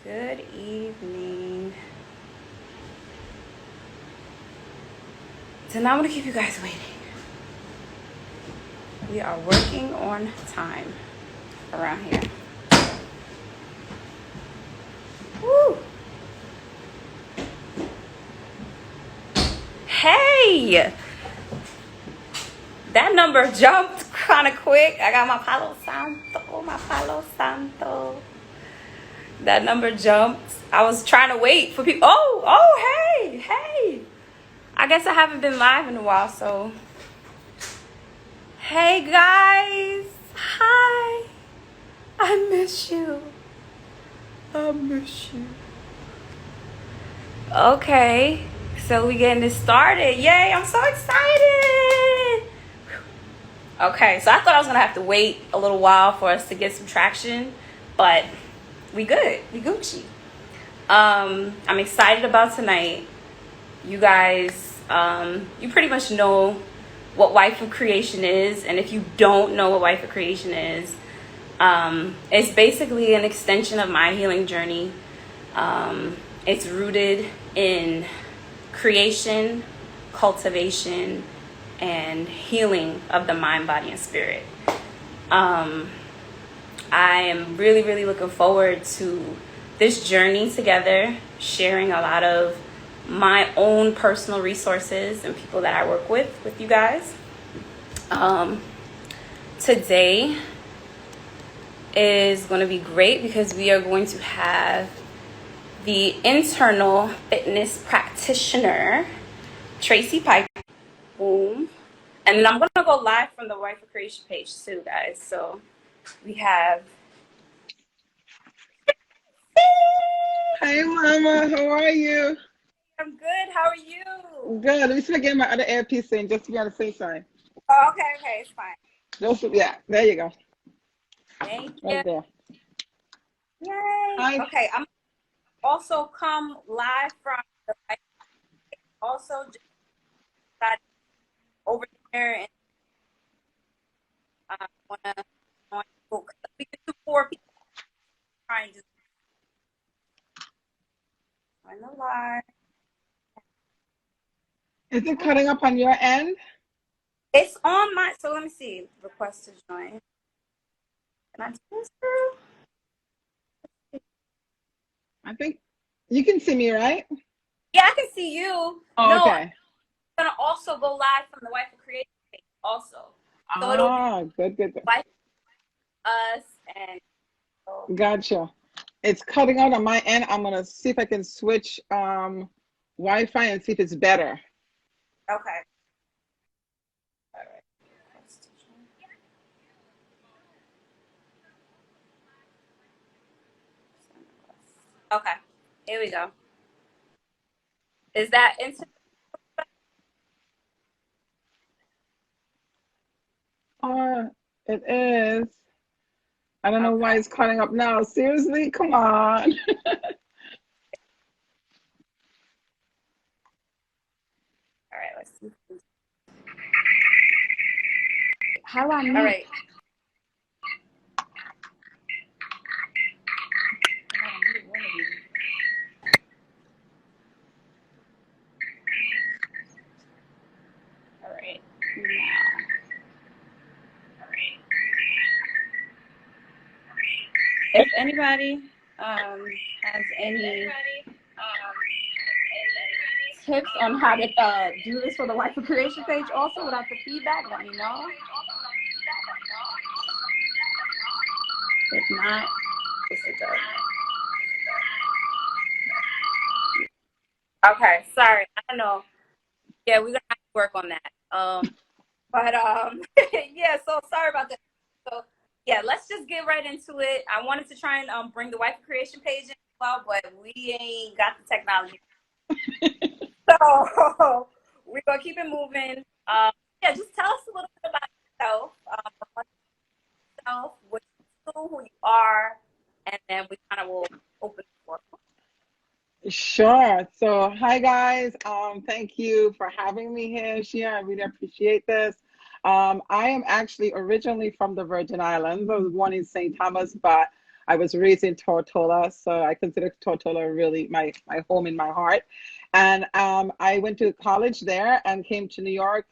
Good evening. So now I'm going to keep you guys waiting. We are working on time around here. Woo! Hey! That number jumped kind of quick. I got my Palo Santo. That number jumped. I was trying to wait for people. Hey. I guess I haven't been live in a while, so. Hey guys. Hi. I miss you. Okay. So we getting this started. Yay, I'm so excited. Okay, so I thought I was gonna have to wait a little while for us to get some traction, but we good. We Gucci. I'm excited about tonight. You guys, you pretty much know what Wife of Creation is, and if you don't know what Wife of Creation is, it's basically an extension of my healing journey. It's rooted in creation, cultivation, and healing of the mind, body, and spirit. I am really looking forward to this journey together, sharing a lot of my own personal resources and people that I work with you guys. Today is going to be great because we are going to have the internal fitness practitioner, Tracy Piper. Boom. And then I'm going to go live from the Wife of Creation page too, guys. So we have... Hi, Mama. How are you? I'm good. How are you? Good. Let me see if I get my other earpiece in just to be on the safe side. Oh, okay. It's fine. Yeah, there you go. Thank you. Right there. Yay. Hi. Okay, I'm also come live from the Wife of Creation. Also just got over there and wanna we can do 4 people trying to join the live. Is it cutting up on your end? It's on my, so let me see. Request to join. Can I do this through? I think you can see me, right? Yeah, I can see you. Oh, No, I'm okay. gonna also go live from the Wife of Creation page also. So it'll be Good. Wife, us, and so. Gotcha. It's cutting out on my end. I'm gonna see if I can switch Wi-Fi and see if it's better. Okay. All right. Okay. Here we go. Is that instant? It is. I don't know why Okay. it's cutting up now. Seriously? Come on. All right. Let's see. How do I mute? All right. All right. Now. If anybody has any tips on how to do this for the Wife of Creation page also without the feedback, let me know. If not, this is good. Okay, sorry. I don't know. Yeah, we're gonna have to work on that. But yeah, so sorry about that. So yeah, let's just get right into it. I wanted to try and bring the Wife of Creation page in as well, but we ain't got the technology. So we're gonna keep it moving. Yeah, just tell us a little bit about yourself, what you do, who you are, and then we kind of will open the floor. Sure. So, hi guys. Thank you for having me here, Shia. I really appreciate this. I am actually originally from the Virgin Islands. I was born in St. Thomas, but I was raised in Tortola, so I consider Tortola really my home in my heart. And I went to college there and came to New York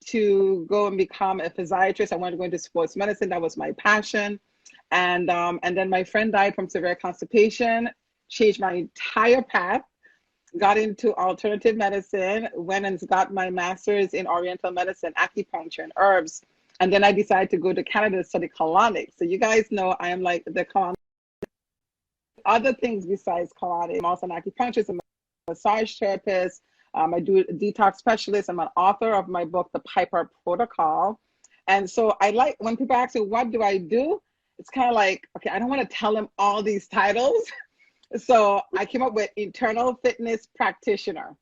to go and become a physiatrist. I wanted to go into sports medicine. That was my passion. And then my friend died from severe constipation, changed my entire path, got into alternative medicine, went and got my master's in oriental medicine, acupuncture, and herbs. And then I decided to go to Canada to study colonics. So you guys know I am like the colonic, other things besides colonics. I'm also an acupuncturist, I'm a massage therapist. I do a detox specialist. I'm an author of my book, The Piper Protocol. And so I like when people ask me, what do I do? It's kind of like, okay, I don't want to tell them all these titles. So I came up with Internal Fitness Practitioner.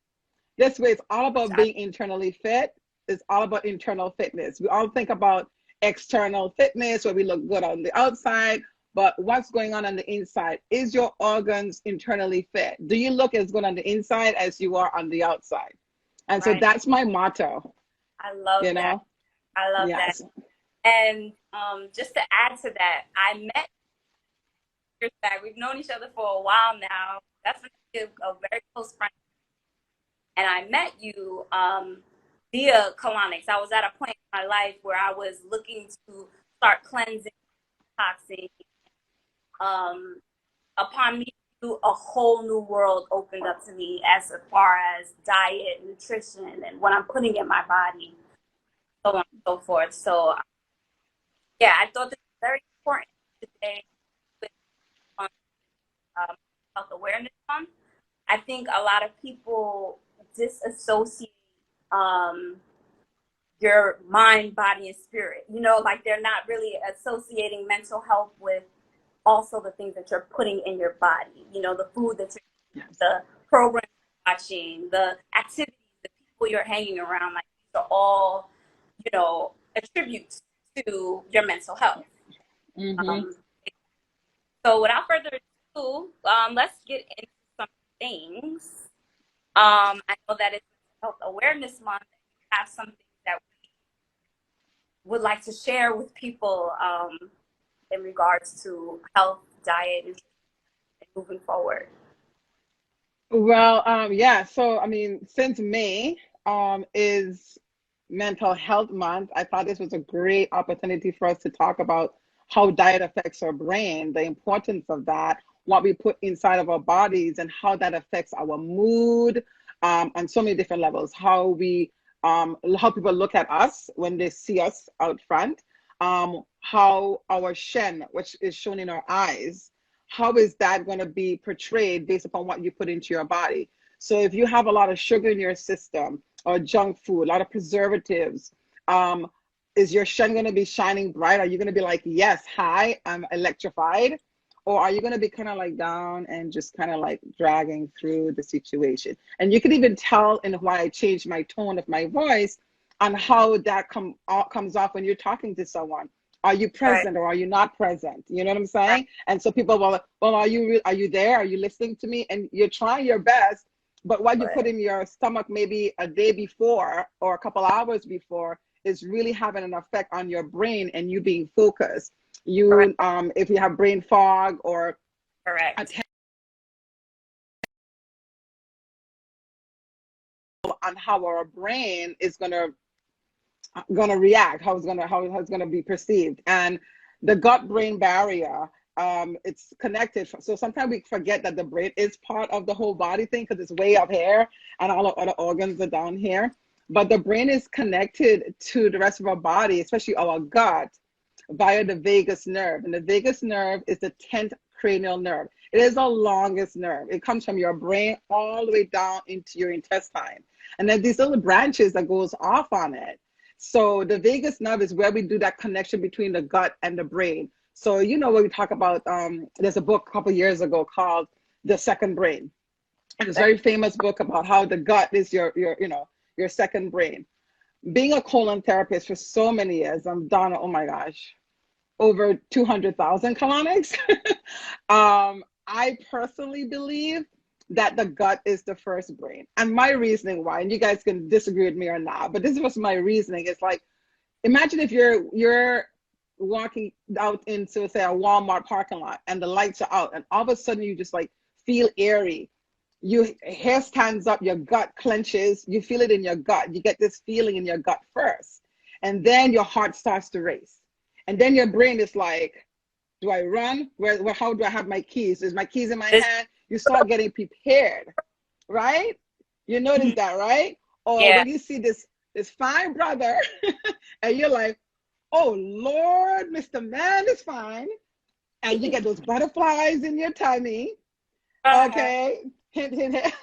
This way, it's all about being internally fit. It's all about internal fitness. We all think about external fitness where we look good on the outside, but what's going on the inside? Is your organs internally fit? Do you look as good on the inside as you are on the outside? And so that's my motto. I love that. I love that. And just to add to that, I met years back. We've known each other for a while now. That's a very close friend. And I met you via colonics. I was at a point in my life where I was looking to start cleansing, detoxing. Upon me, a whole new world opened up to me as far as diet, nutrition, and what I'm putting in my body, so on and so forth. So, yeah, I thought this was very important today with Health Awareness Month. I think a lot of people disassociate your mind, body, and spirit. You know, like they're not really associating mental health with also the things that you're putting in your body. You know, the food that you're eating, the programs you're watching, the activities, the people you're hanging around. Like these are all, you know, attributes to your mental health. So without further ado, let's get into some things. I know that it's Health Awareness Month. We have some things that we would like to share with people in regards to health, diet, and moving forward. Well, yeah. So, I mean, since May is Mental Health Month, I thought this was a great opportunity for us to talk about how diet affects our brain, the importance of that, what we put inside of our bodies, and how that affects our mood on so many different levels. How we, how people look at us when they see us out front. How our shen, which is shown in our eyes, how is that going to be portrayed based upon what you put into your body? So if you have a lot of sugar in your system or junk food, a lot of preservatives, is your shen going to be shining bright? Are you going to be like, yes, hi, I'm electrified? Or are you going to be kind of like down and just kind of like dragging through the situation? And you can even tell in why I changed my tone of my voice on how that comes off when you're talking to someone. Are you present or are you not present? You know what I'm saying? And so people will, well, are you there? Are you listening to me? And you're trying your best, but what you put in your stomach maybe a day before or a couple hours before is really having an effect on your brain and you being focused. You, if you have brain fog or on how our brain is gonna react, how it's gonna be perceived. And the gut-brain barrier, it's connected. So sometimes we forget that the brain is part of the whole body thing because it's way up here and all the other organs are down here. But the brain is connected to the rest of our body, especially our gut, via the vagus nerve. And the vagus nerve is the 10th cranial nerve. It is the longest nerve. It comes from your brain all the way down into your intestine. And then these little branches that goes off on it. So the vagus nerve is where we do that connection between the gut and the brain. So, you know, when we talk about, there's a book a couple of years ago called The Second Brain. It's a very famous book about how the gut is your second brain. Being a colon therapist for so many years, I'm done, oh my gosh, over 200,000 colonics. I personally believe that the gut is the first brain. And my reasoning why, and you guys can disagree with me or not, but this was my reasoning. It's like, imagine if you're walking out into, say, a Walmart parking lot, and the lights are out, and all of a sudden you just like feel airy. Your hair stands up, your gut clenches, you feel it in your gut. You get this feeling in your gut first, and then your heart starts to race, and then your brain is like, do I run? Where how do I have my keys? Is my keys in my hand? You start getting prepared, right? You notice that, right? Or Yeah. when you see this fine brother and you're like, oh Lord, Mr. Man is fine. And you get those butterflies in your tummy. Okay. Hint, hint, hint.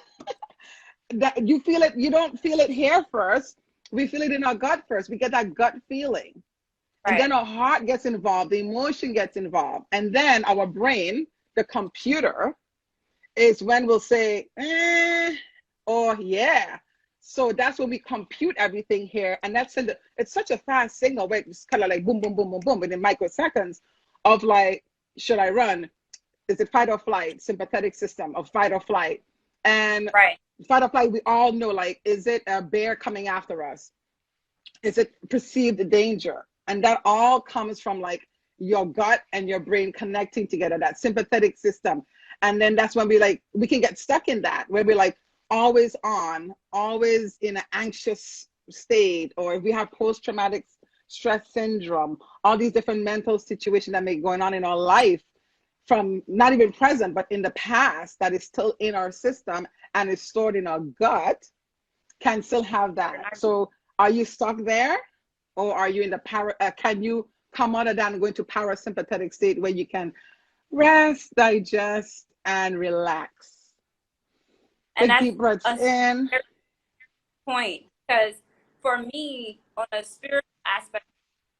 That you feel it, you don't feel it here first. We feel it in our gut first. We get that gut feeling. And Right. then our heart gets involved, the emotion gets involved. And then our brain, the computer, is when we'll say, or yeah. So that's when we compute everything here. And it's such a fast signal where it's kind of like boom, boom, boom, boom, boom within microseconds of like, should I run? Is it fight or flight? Sympathetic system of fight or flight. And Right. fight or flight, we all know, like, is it a bear coming after us? Is it perceived danger? And that all comes from like your gut and your brain connecting together, that sympathetic system. And then that's when we can get stuck in that, where we're like always on, always in an anxious state, or if we have post-traumatic stress syndrome, all these different mental situations that may be going on in our life from not even present, but in the past, that is still in our system and is stored in our gut, can still have that. So are you stuck there? Or are you in the can you come out of that and go into parasympathetic state where you can rest, digest, and relax? And Take that's deep breaths a in. point, because for me, on a spiritual aspect,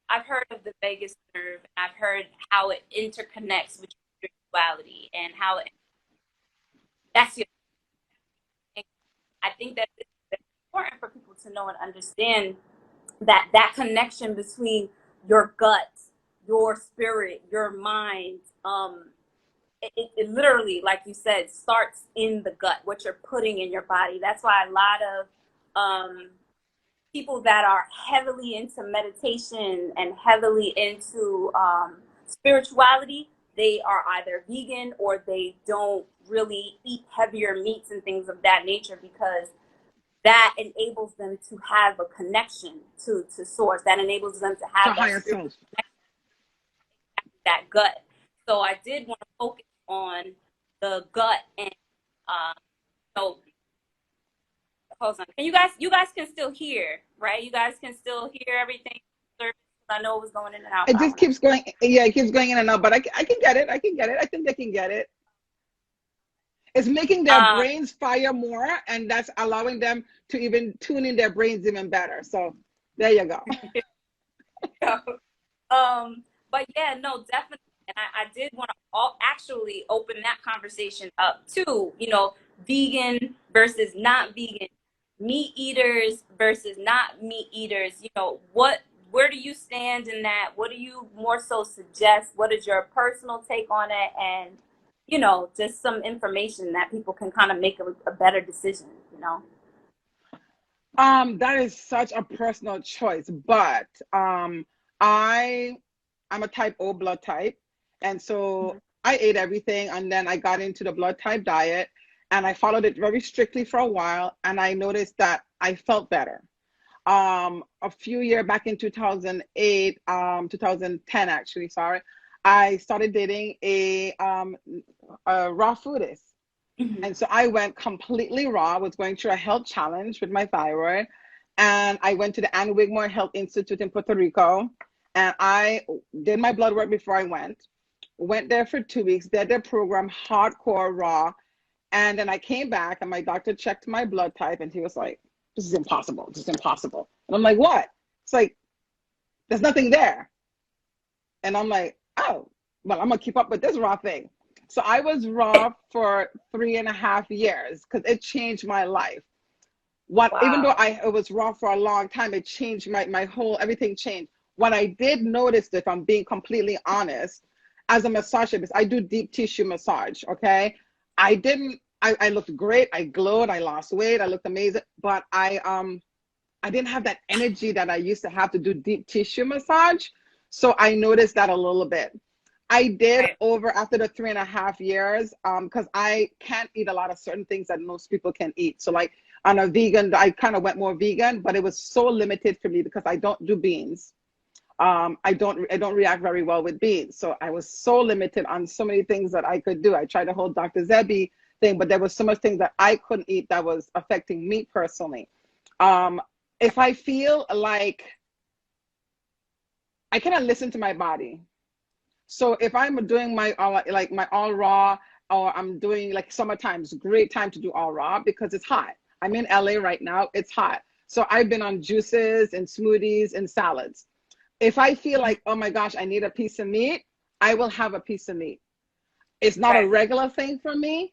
I've heard of the vagus nerve, and I've heard how it interconnects with spirituality and how that's your. I think that it's important for people to know and understand that connection between your gut, your spirit, your mind. It literally, like you said, starts in the gut, what you're putting in your body. That's why a lot of people that are heavily into meditation and heavily into spirituality, they are either vegan or they don't really eat heavier meats and things of that nature, because that enables them to have a connection to source. That enables them to To have that higher spiritual self. connection, that gut. So I did want to focus on the gut, and so hold on. And you guys can still hear, right? You guys can still hear everything. I know it was going in and out. It just keeps going. Yeah, it keeps going in and out, but I can get it. I can get it. I think they can get it. It's making their Um, brains fire more, and that's allowing them to even tune in their brains even better. So there you go. but yeah, no, definitely. And I did want to actually open that conversation up too. You know, vegan versus not vegan, meat eaters versus not meat eaters. You know, where do you stand in that? What do you more so suggest? What is your personal take on it? And, you know, just some information that people can kind of make a better decision, you know? That is such a personal choice, but I I'm a type O blood type, and so I ate everything, and then I got into the blood type diet, and I followed it very strictly for a while, and I noticed that I felt better. A few years back in 2008, 2010 actually, sorry, I started dating a raw foodist. Mm-hmm. And so I went completely raw. I was going through a health challenge with my thyroid. And I went to the Ann Wigmore Health Institute in Puerto Rico. And I did my blood work before I went there for 2 weeks, did their program hardcore raw. And then I came back and my doctor checked my blood type and he was like, this is impossible. This is impossible. And I'm like, what? It's like, there's nothing there. And I'm like, oh, well, I'm gonna keep up with this raw thing. So I was raw for 3.5 years because it changed my life. Even though Wow. it was raw for a long time, it changed my whole, everything changed. What I did notice, if I'm being completely honest, as a massage therapist, I do deep tissue massage. Okay, I looked great. I glowed. I lost weight. I looked amazing. But I didn't have that energy that I used to have to do deep tissue massage. So I noticed that a little bit. I did Right. over after the 3.5 years, because I can't eat a lot of certain things that most people can eat. So like on a vegan, I kind of went more vegan, but it was so limited for me because I don't do beans. I don't react very well with beans. So I was so limited on so many things that I could do. I tried the whole Dr. Zebi thing, but there was so much things that I couldn't eat that was affecting me personally. If I feel like I cannot listen to my body. So if I'm doing my like my all raw, or I'm doing like summertime's great time to do all raw because it's hot. I'm in LA right now, it's hot. So I've been on juices and smoothies and salads. If I feel like, oh my gosh, I need a piece of meat, I will have a piece of meat. It's not a Right. regular thing for me.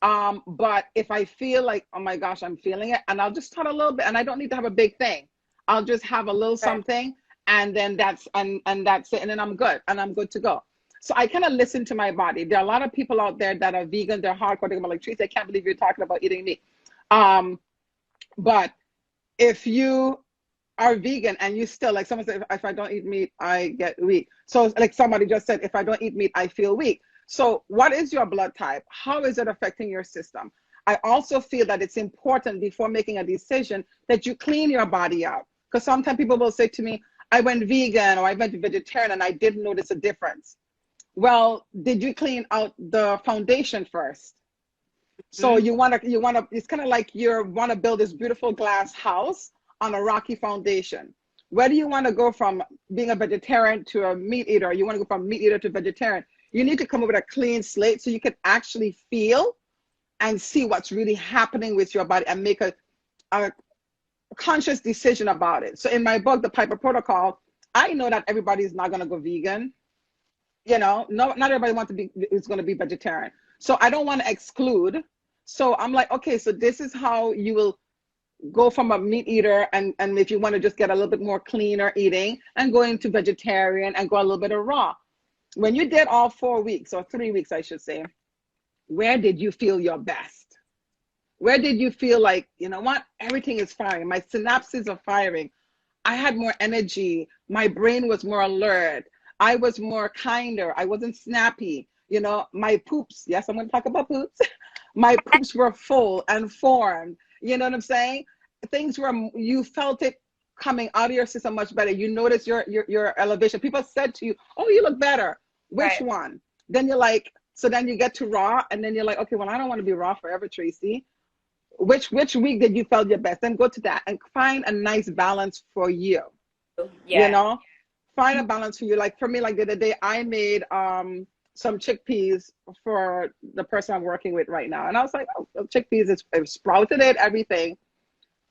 But if I feel like, oh my gosh, I'm feeling it, and I'll just cut a little bit, and I don't need to have a big thing. I'll just have a little Right. something, and then that's it, and then I'm good, and I'm good to go. So I kind of listen to my body. There are a lot of people out there that are vegan, they're hardcore, they're like, Tracy, I can't believe you're talking about eating meat. Um, but if you are vegan and you still, like someone said, if I don't eat meat, I get weak. So like somebody just said, if I don't eat meat, I feel weak. So what is your blood type? How is it affecting your system? I also feel that it's important before making a decision that you clean your body out. Because sometimes people will say to me, I went vegan or I went vegetarian and I didn't notice a difference. Well, did you clean out the foundation first? So Mhm. you wanna, it's kind of like you want to build this beautiful glass house on a rocky foundation. Where do you want to go from being a vegetarian to a meat eater? You want to go from meat eater to vegetarian. You need to come up with a clean slate so you can actually feel and see what's really happening with your body and make a conscious decision about it. So in my book, The Piper Protocol, I know that everybody is not going to go vegan. No, not everybody wants to be is going to be vegetarian. So I don't want to exclude. So I'm like, okay, so this is how you will go from a meat eater, and if you want to just get a little bit more cleaner eating and go into vegetarian and go a little bit of raw. When you did all 4 weeks or 3 weeks, I should say, where did you feel your best? Where did you feel like, you know what, everything is firing, my synapses are firing, I had more energy, my brain was more alert, I was more kinder, I wasn't snappy, my poops, yes, I'm going to talk about poops. My poops were full and formed, you know what I'm saying? Things were, you felt it coming out of your system much better. You notice your elevation. People said to you, oh, you look better. Which Right. one? Then you're like, so then you get to raw, and then you're like, okay, well, I don't want to be raw forever, Tracy. Which week did you felt your best? Then go to that and find a nice balance for you. You Yeah. know, find a balance for you. Like for me, like the other day, I made some chickpeas for the person I'm working with right now, and I was like, oh, chickpeas is sprouted it, everything.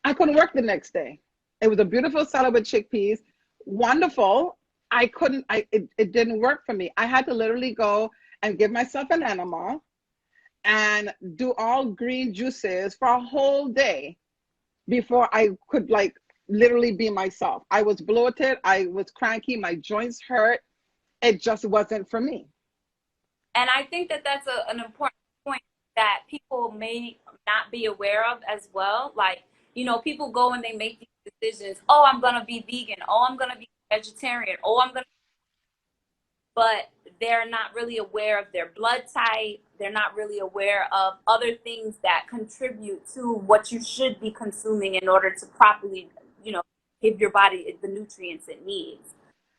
I couldn't work the next day. It was a beautiful salad with chickpeas, wonderful. I couldn't. It didn't work for me. I had to literally go and give myself an enema and do all green juices for a whole day before I could like literally be myself. I was bloated, I was cranky, my joints hurt. It just wasn't for me. And I think that that's an important point that people may not be aware of as well. Like, people go and they make these decisions. Oh, I'm going to be vegan. Oh, I'm going to be vegetarian. Oh, I'm going to, but they're not really aware of their blood type. They're not really aware of other things that contribute to what you should be consuming in order to properly, you know, give your body the nutrients it needs.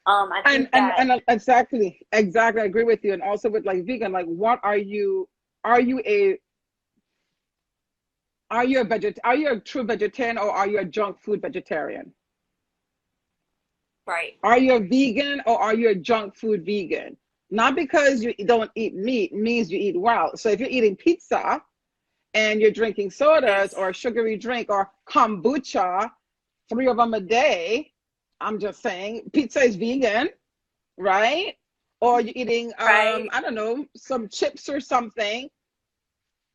I And think and that and exactly, I agree with you. And also with like vegan, like what are you? Are you a are you a true vegetarian, or are you a junk food vegetarian? right. Are you a vegan, or are you a junk food vegan? Not because you don't eat meat means you eat well. So if you're eating pizza and you're drinking sodas Yes. or a sugary drink or kombucha, 3 of them a day, I'm just saying, pizza is vegan, right? Or you're eating, Right. I don't know, some chips or something.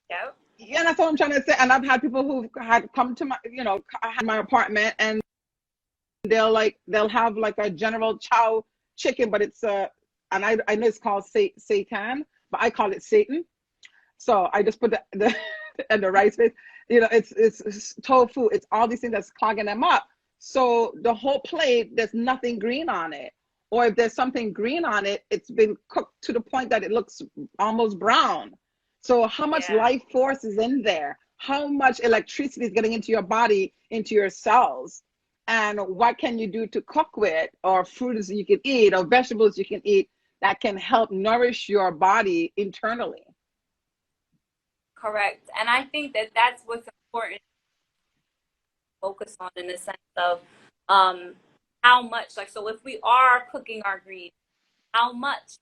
Yep. Yeah, that's what I'm trying to say. And I've had people who had come to my apartment, and they'll have like a General Chow chicken, but it's and I know it's called seitan, but I call it Satan. So I just put the and the rice base. It's tofu. It's all these things that's clogging them up. So the whole plate, there's nothing green on it. or if there's something green on it, it's been cooked to the point that it looks almost brown. So how much Yeah. life force is in there? How much electricity is getting into your body, into your cells? And what can you do to cook with, or fruits you can eat, or vegetables you can eat that can help nourish your body internally? Correct. And I think that that's what's important to focus on, in the sense of how much, like, so if we are cooking our greens, how much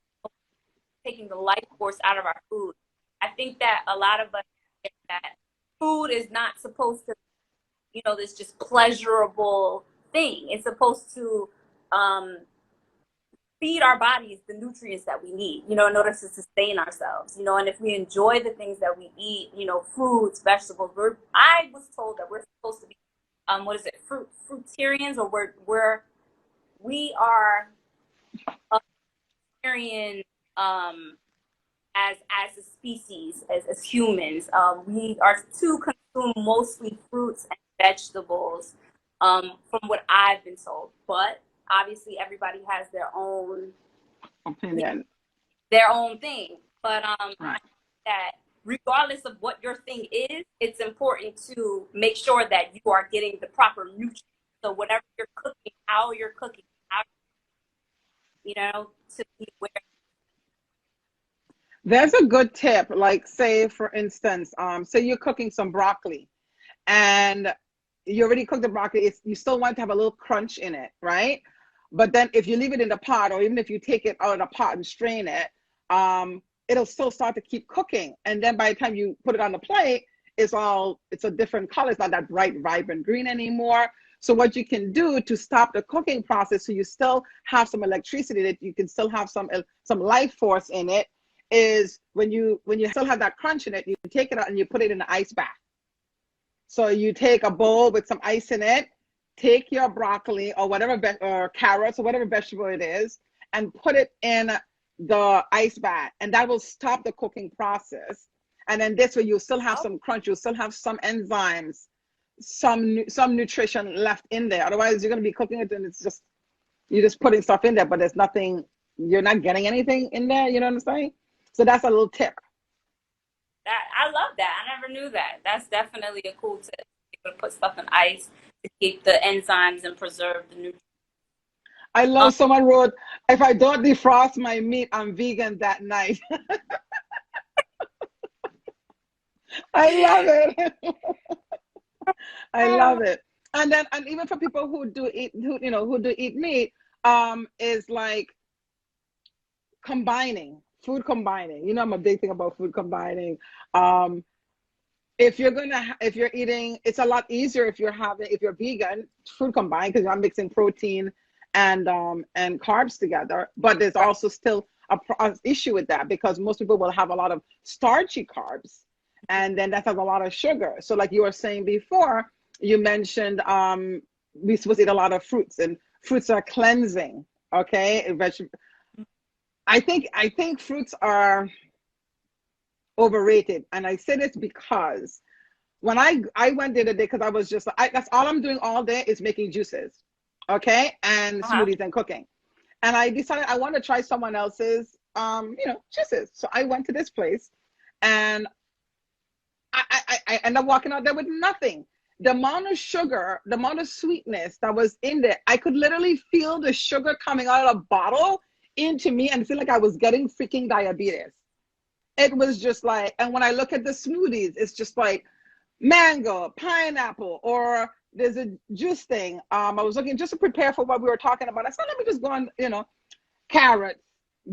taking the life force out of our food. I think that a lot of us think that food is not supposed to, this just pleasurable thing. It's supposed to um, feed our bodies the nutrients that we need, in order to sustain ourselves, and if we enjoy the things that we eat, fruits, vegetables, I was told that we're supposed to be, what is it, fruitarians, or we are a fruitarian, as a species, as humans. We are to consume mostly fruits and vegetables, from what I've been told. But obviously, everybody has their own Opinion. thing. But Right. that regardless of what your thing is, it's important to make sure that you are getting the proper nutrients. So whatever you're cooking, how you're cooking, to be aware. There's a good tip, like say for instance, say you're cooking some broccoli and you already cooked the broccoli, you still want to have a little crunch in it, right? But then if you leave it in the pot, or even if you take it out of the pot and strain it, it'll still start to keep cooking. And then by the time you put it on the plate, it's a different color. It's not that bright, vibrant green anymore. So what you can do to stop the cooking process, so you still have some electricity, that you can still have some life force in it, is when you still have that crunch in it, you take it out and you put it in the ice bath. So you take a bowl with some ice in it, take your broccoli or whatever, or carrots or whatever vegetable it is, and put it in the ice bath, and that will stop the cooking process. And then this way you'll still have some crunch, you'll still have some enzymes, some nutrition left in there. Otherwise, you're going to be cooking it and you're just putting stuff in there, but there's nothing, you're not getting anything in there. You know what I'm saying? So that's a little tip. I love that. I never knew that. That's definitely a cool tip. You can put stuff in ice to keep the enzymes and preserve the nutrients. I love someone wrote, if I don't defrost my meat, I'm vegan that night. I love it. I love it. And even for people who do eat meat, is like food combining. I'm a big thing about food combining. If you're eating, it's a lot easier if you're vegan, food combined, because you're not mixing protein and carbs together. But there's also still a issue with that, because most people will have a lot of starchy carbs, and then that has a lot of sugar. So like you were saying before, you mentioned we're supposed to eat a lot of fruits, and fruits are cleansing. Okay, I think fruits are overrated, and I say this because when I went the other day, because I was just that's all I'm doing all day is making juices, okay, and smoothies and cooking, and I decided I want to try someone else's juices. So I went to this place, and I ended up walking out there with nothing. The amount of sugar, the amount of sweetness that was in there, I could literally feel the sugar coming out of the bottle into me, and feel like I was getting freaking diabetes. It was just like, and when I look at the smoothies, it's just like mango, pineapple, or there's a juice thing. I was looking just to prepare for what we were talking about. I said, let me just go on, carrots,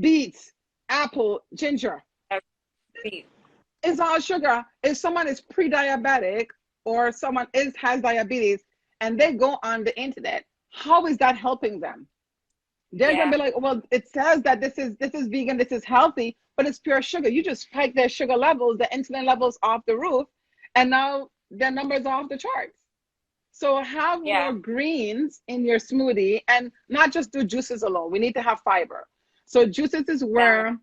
beets, apple, ginger. It's all sugar. If someone is pre-diabetic, or someone has diabetes, and they go on the internet, how is that helping them? They're gonna be like, well, it says that this is vegan, this is healthy, but it's pure sugar. You just spike their sugar levels, the insulin levels off the roof, and now their numbers are off the charts. So have more greens in your smoothie, and not just do juices alone. We need to have fiber. So juices is where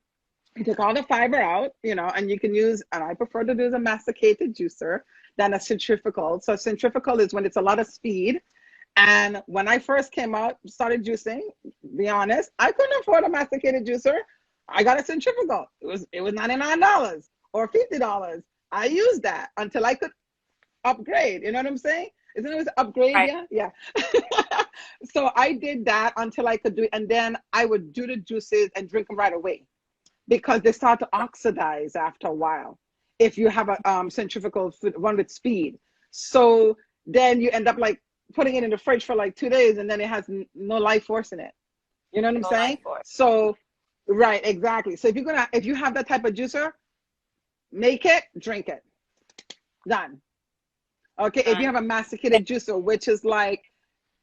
you take all the fiber out, and you can use, and I prefer to use a masticated juicer than a centrifugal. So centrifugal is when it's a lot of speed, And when I first came out, started juicing, be honest, I couldn't afford a masticated juicer. I got a centrifugal. It was $99 or $50. I used that until I could upgrade. You know what I'm saying? Isn't it upgrade? Right. Yeah, yeah. So I did that until I could do it, and then I would do the juices and drink them right away because they start to oxidize after a while if you have a centrifugal one with speed. So then you end up like putting it in the fridge for like 2 days, and then it has no life force in it. You know what I'm No life saying? force. So, right, exactly. So if you have that type of juicer, make it, drink it. Done. Okay. If you have a masticated juicer, which is like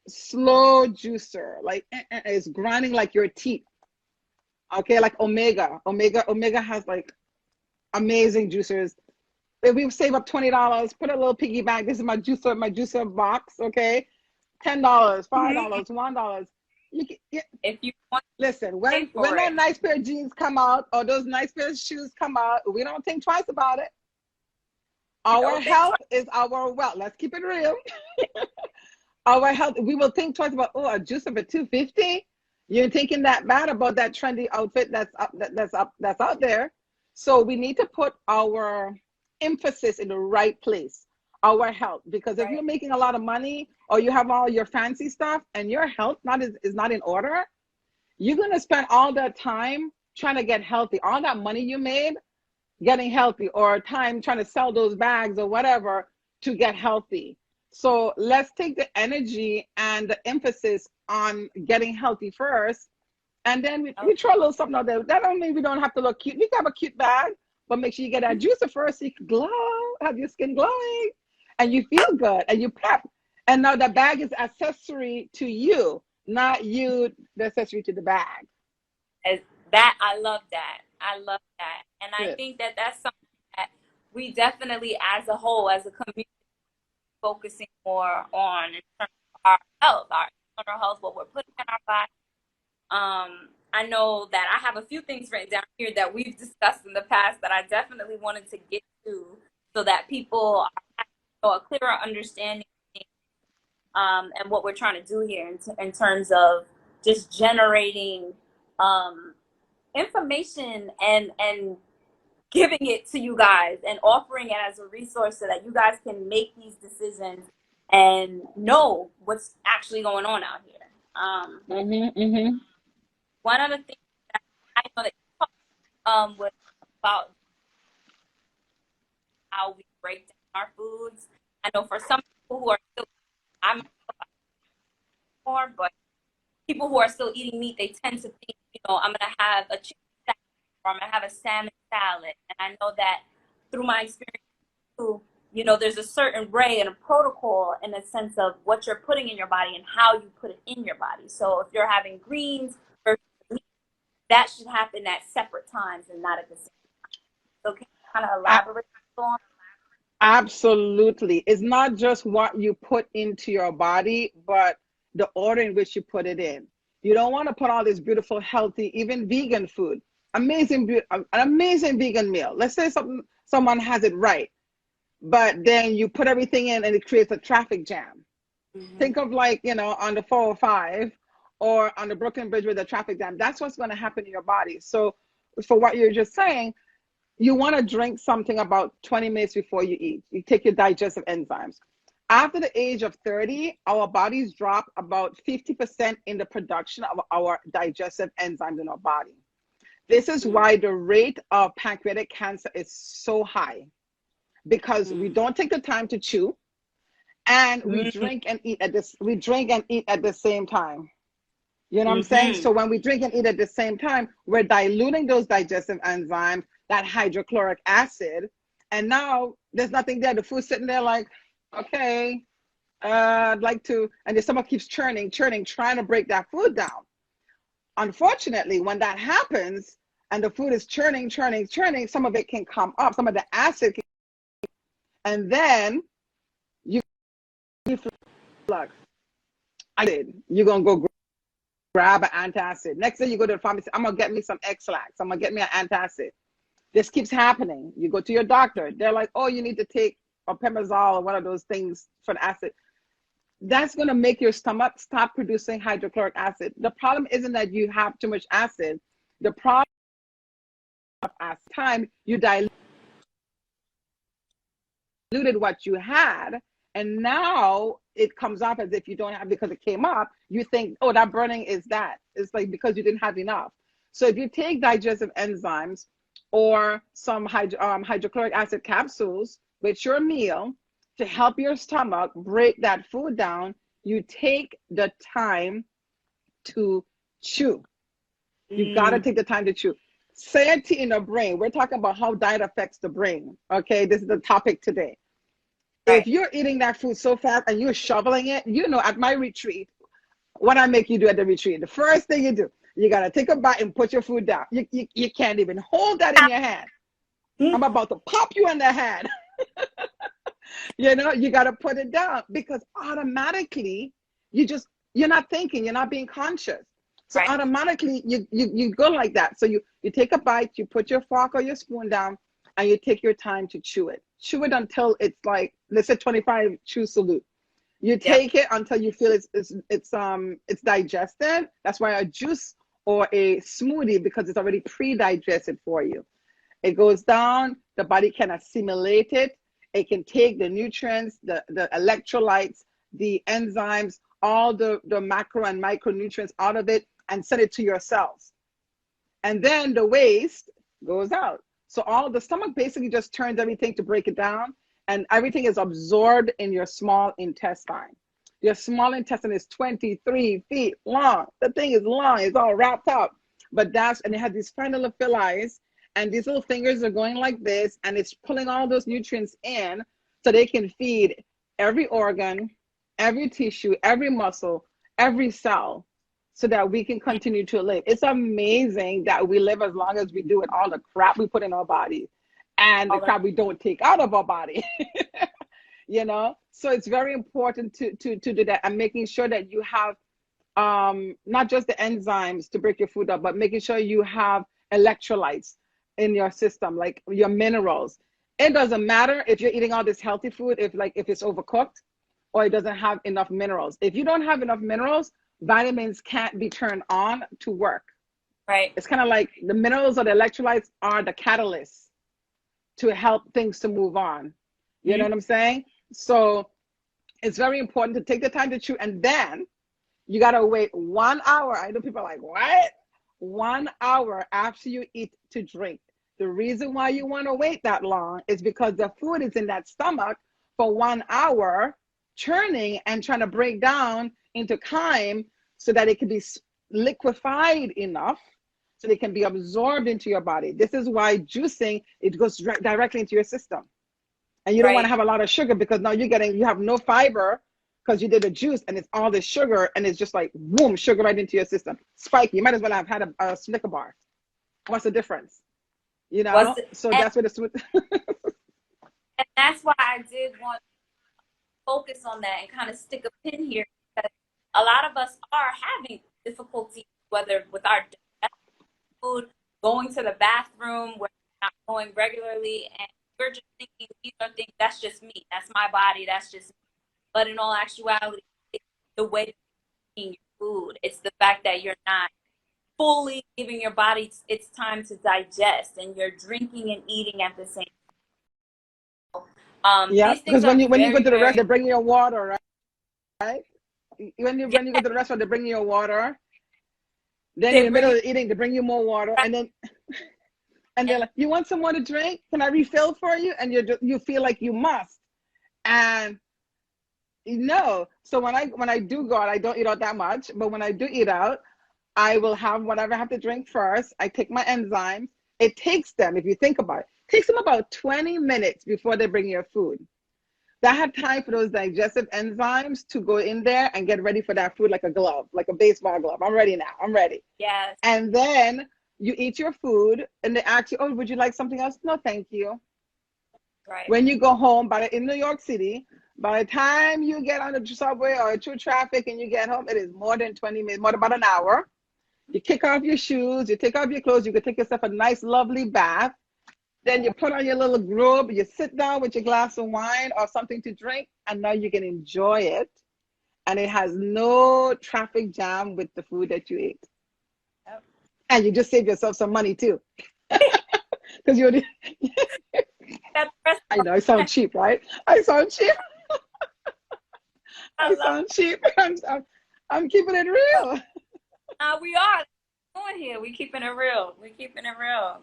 slow juicer, like it's grinding like your teeth. Okay, like Omega has like amazing juicers. If we save up $20, put a little piggy bank. This is my juicer box. Okay, $10, $5, $1. If you want Listen, to pay when for that it, nice pair of jeans come out or those nice pair of shoes come out, we don't think twice about it. Our health is our wealth. Let's keep it real. Our health, we will think twice about, oh, a juicer for $250. You're thinking that bad about that trendy outfit that's out there. So we need to put our emphasis in the right place, our health. Because if right. you're making a lot of money or you have all your fancy stuff and your health is not in order, you're gonna spend all that time trying to get healthy. All that money you made getting healthy, or time trying to sell those bags or whatever to get healthy. So let's take the energy and the emphasis on getting healthy first. And then we throw a little something out there. That don't mean we don't have to look cute. We can have a cute bag, but make sure you get that juicer first so you can glow, have your skin glowing, and you feel good and you prep. And now the bag is accessory to you, not you the accessory to the bag. That I love that. I love that. And I Good. think that that's something that we definitely, as a whole, as a community, focusing more on in terms of our health, our internal health, what we're putting in our body. I know that I have a few things written down here that we've discussed in the past that I definitely wanted to get to so that people have a clearer understanding and what we're trying to do here in terms of just generating information and giving it to you guys and offering it as a resource so that you guys can make these decisions and know what's actually going on out here. One of the things that I know that you talked was about how we break down our foods. I know for some people who are still, I'm more, but people who are still eating meat, they tend to think, I'm going to have a chicken salad or I'm going to have a salmon salad. And I know that through my experience too, there's a certain way and a protocol in the sense of what you're putting in your body and how you put it in your body. So if you're having greens versus meat, that should happen at separate times and not at the same time. So can you kind of elaborate on? Absolutely. It's not just what you put into your body, but the order in which you put it in. You don't want to put all this beautiful, healthy, even vegan food. An amazing vegan meal. Let's say someone has it right, but then you put everything in and it creates a traffic jam. Mm-hmm. Think of like, on the 405 or on the Brooklyn Bridge with the traffic jam. That's what's going to happen in your body. So for what you're just saying, you want to drink something about 20 minutes before you eat. You take your digestive enzymes. After the age of 30, our bodies drop about 50% in the production of our digestive enzymes in our body. This is why the rate of pancreatic cancer is so high, because we don't take the time to chew, and we drink and eat at the same time. You know what I'm saying? So when we drink and eat at the same time, we're diluting those digestive enzymes, that hydrochloric acid, and now there's nothing there. The food's sitting there like, okay, I'd like to, and the stomach keeps churning, trying to break that food down. Unfortunately, when that happens and the food is churning, some of it can come up, some of the acid and then you reflux. You're going to go grab an antacid. Next day you go to the pharmacy, I'm going to get me some X-Lax. I'm going to get me an antacid. This keeps happening. You go to your doctor. They're like, oh, you need to take a Pemazole or one of those things for the acid. that's going to make your stomach stop producing hydrochloric acid. The problem isn't that you have too much acid. The problem at time you diluted what you had, and now it comes off as if you don't have, because it came up, you think, oh, that burning is that. It's like because you didn't have enough. So if you take digestive enzymes or some hydrochloric acid capsules with your meal to help your stomach break that food down, you take the time to chew. You've got to take the time to chew. Satiety in the brain. We're talking about how diet affects the brain. Okay, this is the topic today. Right. If you're eating that food so fast and you're shoveling it, you know, at my retreat, what I make you do at the retreat, the first thing you do, you got to take a bite and put your food down. You can't even hold that in your hand. I'm about to pop you in the head. You know, you got to put it down, because automatically you're not thinking, you're not being conscious. So right. automatically you go like that. So you take a bite, you put your fork or your spoon down, and you take your time to chew it. Chew it until it's like, let's say 25 chew salute. You take it until you feel it's digested. That's why a juice or a smoothie, because it's already pre-digested for you. It goes down, the body can assimilate it. It can take the nutrients, the electrolytes, the enzymes, all the macro and micronutrients out of it, and send it to your cells. And then the waste goes out. So all the stomach basically just turns everything to break it down, and everything is absorbed in your small intestine. Your small intestine is 23 feet long. The thing is long, it's all wrapped up. And it has these fine little villi, and these little fingers are going like this, and it's pulling all those nutrients in so they can feed every organ, every tissue, every muscle, every cell, so that we can continue to live. It's amazing that we live as long as we do with all the crap we put in our body and the crap we don't take out of our body. You know, so it's very important to do that, and making sure that you have not just the enzymes to break your food up, but making sure you have electrolytes in your system, like your minerals. It doesn't matter if you're eating all this healthy food, if it's overcooked or it doesn't have enough minerals. If you don't have enough minerals, vitamins can't be turned on to work. Right. It's kind of like the minerals or the electrolytes are the catalysts to help things to move on. You know what I'm saying? So it's very important to take the time to chew, and then you got to wait 1 hour. I know people are like, what? 1 hour after you eat to drink. The reason why you want to wait that long is because the food is in that stomach for 1 hour, churning and trying to break down into chyme so that it can be liquefied enough so they can be absorbed into your body. This is why juicing, it goes directly into your system. And you don't want to have a lot of sugar, because now you have no fiber because you did a juice, and it's all this sugar, and it's just like, boom, sugar right into your system. Spiky. You might as well have had a Snicker bar. What's the difference? You know? That's what it's with. And that's why I did want to focus on that and kind of stick a pin here, because a lot of us are having difficulty, whether with our food, going to the bathroom, we're not going regularly, and we're just thinking these are things, that's just me, that's my body, that's just me. But in all actuality, it's the way you're eating your food. It's the fact that you're not fully giving your body its time to digest, and you're drinking and eating at the same time. Yeah, because when you go to the restaurant, they very... bring you water, right? When you go to the restaurant, they bring you water. Then in the middle of eating, they bring you more water, and then they're like, "You want some more to drink? Can I refill for you?" And you feel like you must, and no. So when I do go out, I don't eat out that much, but when I do eat out, I will have whatever I have to drink first. I take my enzymes. It takes them, if you think about it, takes them about 20 minutes before they bring your food. That have time for those digestive enzymes to go in there and get ready for that food like a glove, like a baseball glove. I'm ready now. I'm ready. Yes. And then you eat your food, and they ask you, "Oh, would you like something else?" "No, thank you." Right. When you go home, in New York City, by the time you get on the subway or through traffic and you get home, it is more than 20 minutes, more than about an hour. You kick off your shoes, you take off your clothes, you can take yourself a nice, lovely bath. Then you put on your little robe, you sit down with your glass of wine or something to drink, and now you can enjoy it. and it has no traffic jam with the food that you ate. Yep. And you just save yourself some money too. Because you're That's the rest I of know I sound cheap, right? I sound cheap. I I love sound cheap. I'm keeping it it. real. We are doing here. We keeping it real. We keeping it real.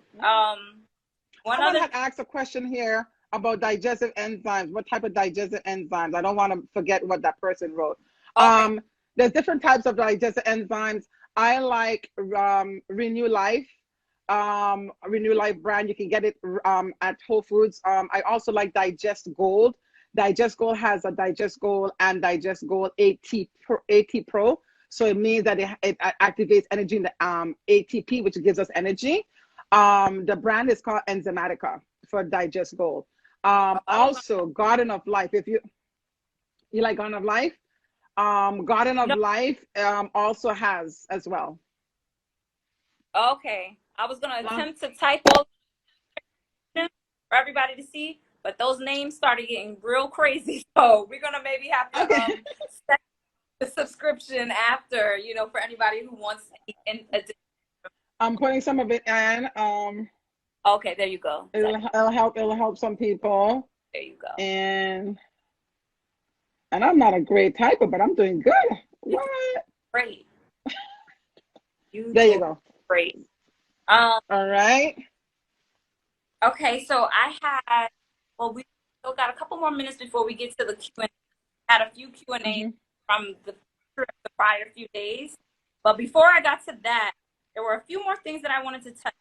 One Someone other had asked a question here about digestive enzymes. What type of digestive enzymes? I don't want to forget what that person wrote. okay. There's different types of digestive enzymes. I like Renew Life. Renew Life brand. You can get it at Whole Foods. I also like Digest Gold. Digest Gold has a Digest Gold and Digest Gold AT Pro. So it means that it activates energy in the ATP, which gives us energy. The brand is called Enzymatica for Digest Gold. Also, Garden of Life. If you like Garden of Life, Garden of No, Life also has as well. okay. I was gonna Uh, attempt to type all for everybody to see, but those names started getting real crazy. So we're gonna maybe have to okay, set the subscription after, for anybody who wants I'm putting some of it in. Okay, there you go. It'll help. It'll help some people. There you go. And I'm not a great typer, but I'm doing good. You What? Great. You There you do go. great. Um, All right. okay, so we still got a couple more minutes before we get to the Q&A. Had a few Q&A Mm-hmm. from the prior few days. But before I got to that, there were a few more things that I wanted to touch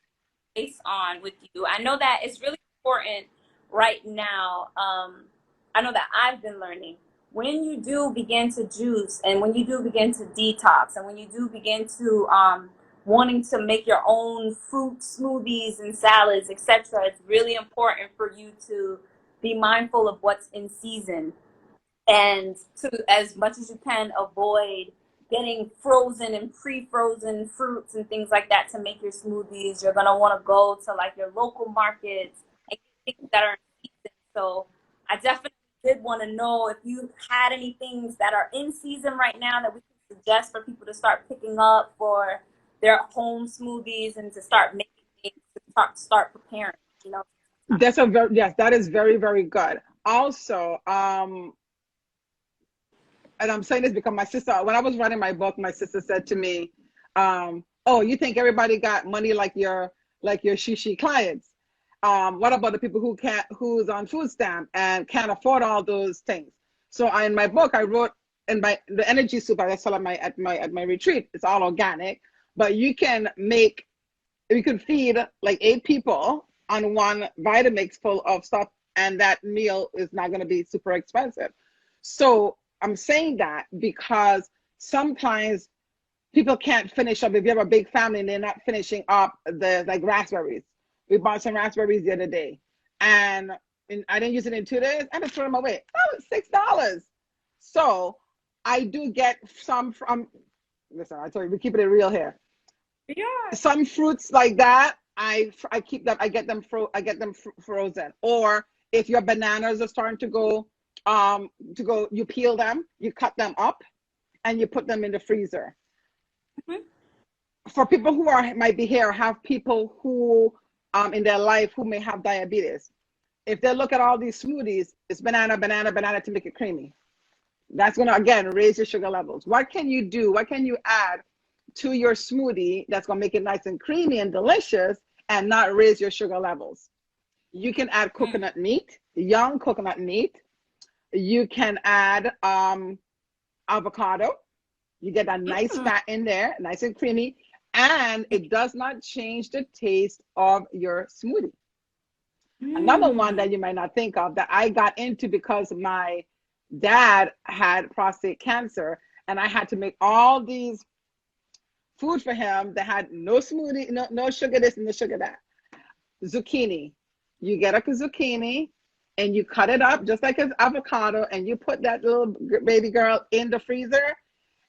base on with you. I know that it's really important right now. I know that I've been learning when you do begin to juice and when you do begin to detox and when you do begin to wanting to make your own fruit smoothies and salads, etc. It's really important for you to be mindful of what's in season and to, as much as you can, avoid getting frozen and pre-frozen fruits and things like that to make your smoothies. You're gonna want to go to like your local markets and get things that are in season. So I definitely did want to know if you had any things that are in season right now that we can suggest for people to start picking up for their home smoothies and to start making things, to start preparing. You know. Yes, that is very, very good. Also, and I'm saying this because my sister, when I was writing my book, my sister said to me, "Oh, you think everybody got money like your shishi clients? What about the people who's on food stamp and can't afford all those things?" So in my book, I wrote the energy soup I sell at my retreat. It's all organic, but you can feed like 8 people on one Vitamix full of stuff, and that meal is not going to be super expensive. So I'm saying that because sometimes people can't finish up. If you have a big family and they're not finishing up the like raspberries, we bought some raspberries the other day, and I didn't use it in 2 days. I just threw them away. Oh, $6. So I do get some from. Listen, I told you, we're keeping it real here. Yeah. Some fruits like that, I keep them. I get them frozen. Or if your bananas are starting to go, you peel them, you cut them up, and you put them in the freezer. Mm-hmm. For people who might be here, have people who in their life who may have diabetes. If they look at all these smoothies, it's banana, banana, banana to make it creamy. That's gonna again raise your sugar levels. What can you do? What can you add to your smoothie that's gonna make it nice and creamy and delicious and not raise your sugar levels? You can add coconut meat, young coconut meat. You can add avocado. You get a nice fat in there, nice and creamy, and it does not change the taste of your smoothie. Another one that you might not think of that I got into because my dad had prostate cancer and I had to make all these food for him that had no smoothie, no sugar this and no sugar that. Zucchini. You get a zucchini and you cut it up just like an avocado and you put that little baby girl in the freezer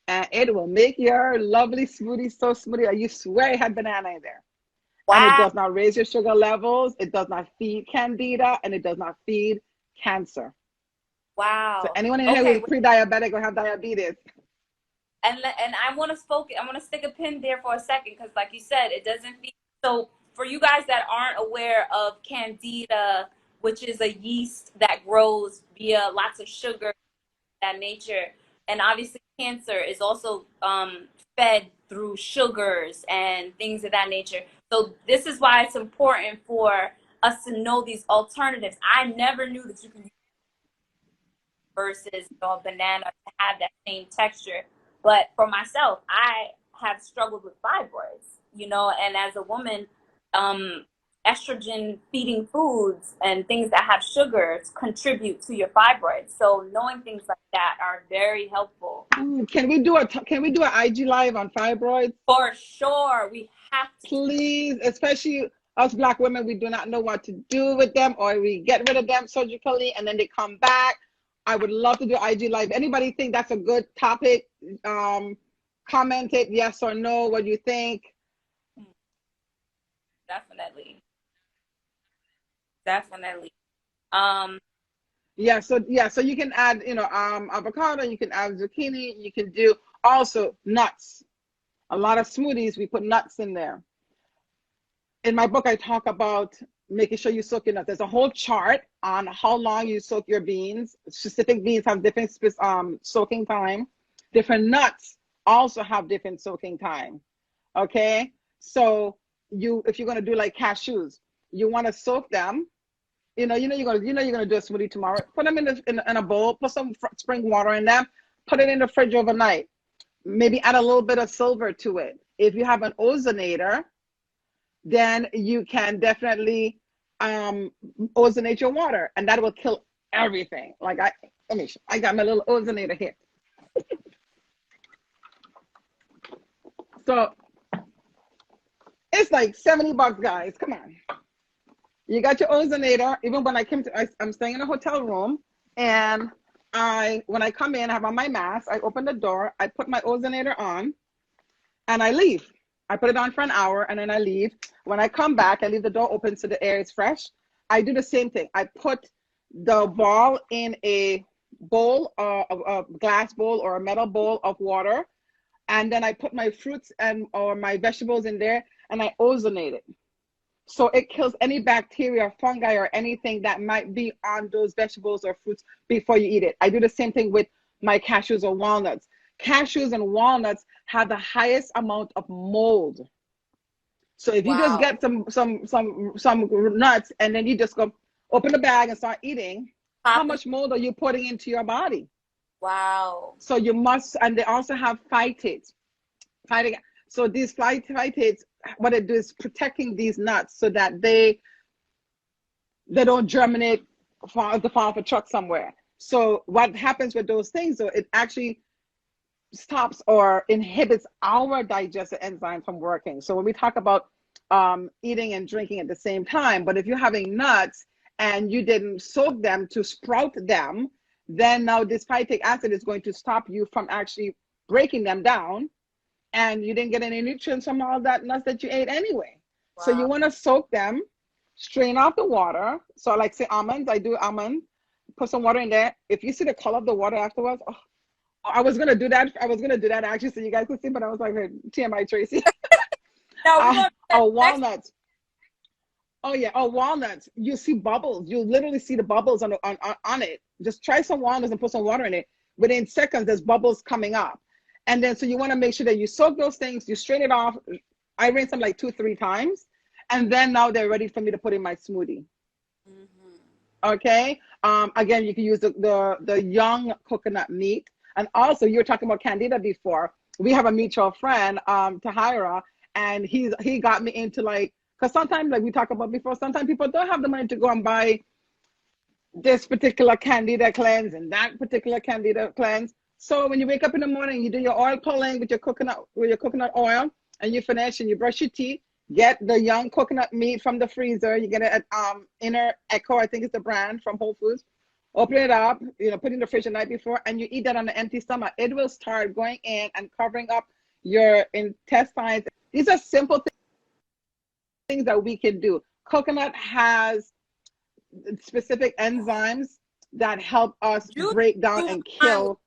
and it will make your lovely smoothie so smoothie that you swear it had banana in there. Wow. And it does not raise your sugar levels. It does not feed candida and it does not feed cancer. So Wow. anyone in here Okay. who's pre-diabetic or have diabetes. And I want to focus. I want to stick a pin there for a second because, like you said, it doesn't feel so. For you guys that aren't aware of Candida, which is a yeast that grows via lots of sugar, that nature, and obviously cancer is also fed through sugars and things of that nature. So this is why it's important for us to know these alternatives. I never knew that you can versus a banana to have that same texture. But for myself, I have struggled with fibroids, and as a woman, um, estrogen feeding foods and things that have sugars contribute to your fibroids. So knowing things like that are very helpful. Can we do an IG live on fibroids? For sure, we have to. Please, especially us Black women, we do not know what to do with them, or we get rid of them surgically and then they come back. I would love to do IG live. Anybody think that's a good topic? Comment it, yes or no, what you think. Definitely. So you can add, avocado, you can add zucchini, you can do also nuts. A lot of smoothies, we put nuts in there. In my book, I talk about making sure you soak your nuts. There's a whole chart on how long you soak your beans. Specific beans have different soaking time. Different nuts also have different soaking time. Okay, so if you're gonna do like cashews, you want to soak them. You're gonna do a smoothie tomorrow. Put them in a bowl. Put some spring water in them. Put it in the fridge overnight. Maybe add a little bit of silver to it. If you have an ozonator, then you can definitely ozonate your water, and that will kill everything. Like I got my little ozonator here. So it's like $70, guys. Come on. You got your ozonator. Even when I'm staying in a hotel room, and when I come in, I have on my mask. I open the door. I put my ozonator on, and I leave. I put it on for an hour, and then I leave. When I come back, I leave the door open so the air is fresh. I do the same thing. I put the ball in a bowl, a glass bowl or a metal bowl of water, and then I put my fruits or my vegetables in there, and I ozonate it. So it kills any bacteria or fungi or anything that might be on those vegetables or fruits before you eat it. I do the same thing with my cashews or walnuts. Cashews and walnuts have the highest amount of mold. So if you just get some nuts and then you just go open the bag and start eating, how much mold are you putting into your body? Wow. So you must, and they also have phytates. So these phytates, what it do is protecting these nuts so that they don't germinate to fall off a truck somewhere. So what happens with those things, though, it actually stops or inhibits our digestive enzymes from working. So when we talk about eating and drinking at the same time, but if you're having nuts and you didn't soak them to sprout them, then now this phytic acid is going to stop you from actually breaking them down, and you didn't get any nutrients from all that nuts that you ate anyway. Wow. So you want to soak them, strain off the water. So like say almonds, I do almond, put some water in there. If you see the color of the water afterwards, I was gonna do that actually, so you guys could see, but I was like, TMI, Tracy. Walnuts. Oh yeah, walnuts. You see bubbles. You literally see the bubbles on it. Just try some walnuts and put some water in it. Within seconds, there's bubbles coming up. And then, so you want to make sure that you soak those things, you strain it off. I rinse them like 2-3 times. And then now they're ready for me to put in my smoothie. Mm-hmm. Okay. Again, you can use the young coconut meat. And also, you were talking about Candida before. We have a mutual friend, Tahira, and he got me into because sometimes, like we talked about before, sometimes people don't have the money to go and buy this particular Candida cleanse and that particular Candida cleanse. So when you wake up in the morning, you do your oil pulling with your coconut oil, and you finish and you brush your teeth. Get the young coconut meat from the freezer. You get it at Inner Echo, I think it's the brand from Whole Foods. Open it up, put it in the fridge the night before, and you eat that on an empty stomach. It will start going in and covering up your intestines. These are simple things that we can do. Coconut has specific enzymes that help us You break down do and fine with kill.